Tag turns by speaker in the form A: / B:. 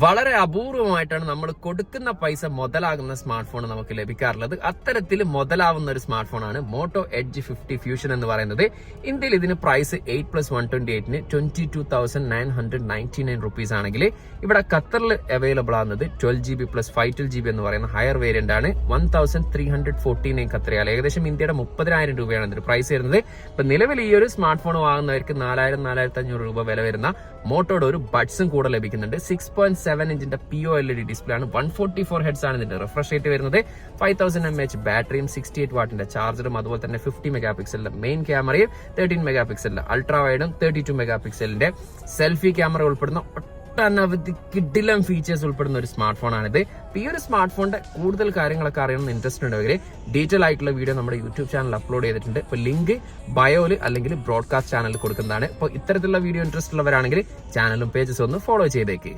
A: വളരെ അപൂർവമായിട്ടാണ് നമ്മൾ കൊടുക്കുന്ന പൈസ മുതലാകുന്ന സ്മാർട്ട് ഫോൺ നമുക്ക് ലഭിക്കാറുള്ളത്. അത്തരത്തിൽ മുതലാവുന്ന ഒരു സ്മാർട്ട് ഫോണാണ് മോട്ടോ എഡ്ജ് 50 ഫ്യൂഷൻ എന്ന് പറയുന്നത്. ഇന്ത്യയിൽ ഇതിന് പ്രൈസ് 8+128 22,999 റുപ്പീസ് ആണെങ്കിൽ ഇവിടെ ഖത്തറിൽ അവൈലബിൾ ആകുന്നത് 12GB + 512GB എന്ന് പറയുന്ന ഹയർ വേരിയന്റ് ആണ്. 1349 ഖത്തറിയാൽ, ഏകദേശം ഇന്ത്യയുടെ 30,000 രൂപയാണ് ഇതിന് പ്രൈസ് വരുന്നത്. ഇപ്പൊ നിലവിൽ ഈ ഒരു സ്മാർട്ട് ഫോൺ വാങ്ങുന്നവർക്ക് 4,000-4,500 രൂപ വില വരുന്ന മോട്ടോയുടെ ഒരു ബഡ്സും കൂടെ ലഭിക്കുന്നുണ്ട്. 6.7 ഇഞ്ചിന്റെ POLED ഡിസ്പ്ലേ ആണ്. 144 ഹെഡ്സ് ആണ് ഇതിന്റെ റിഫ്രഷ് റേറ്റ് വരുന്നത്. 5000 mAh ബാറ്ററിയും 68 വാട്ടിന്റെ ചാർജറും അതുപോലെ തന്നെ 50 മെഗാ പിക്സലിന്റെ മെയിൻ ക്യാമറയും 13 മെഗാ പിക്സലിന്റെ അൾട്രാ വൈഡും 32 മെഗാ പിക്സലിന്റെ സെൽഫി ക്യാമറ ഉൾപ്പെടുന്ന ഒട്ടനവധി കിഡിലം ഫീച്ചേഴ്സ് ഉൾപ്പെടുന്ന ഒരു സ്മാർട്ട് ഫോൺ ആണിത്. ഈ ഒരു സ്മാർട്ട് ഫോണിന്റെ കൂടുതൽ കാര്യങ്ങളൊക്കെ അറിയണമെന്ന് ഇൻട്രസ്റ്റ് ഉണ്ടെങ്കിൽ ഡീറ്റെയിൽ ആയിട്ടുള്ള വീഡിയോ നമ്മുടെ യൂട്യൂബ് ചാനൽ അപ്ലോഡ് ചെയ്തിട്ടുണ്ട്. ഇപ്പോൾ ലിങ്ക് ബയോയിൽ അല്ലെങ്കിൽ ബ്രോഡ്കാസ്റ്റ് ചാനലിൽ കൊടുക്കുന്നതാണ്. ഇപ്പോൾ ഇത്തരത്തിലുള്ള വീഡിയോ ഇൻട്രസ്റ്റ് ഉള്ളവരാണെങ്കിൽ ചാനലും പേജസും ഒന്ന് ഫോളോ ചെയ്തേക്ക്.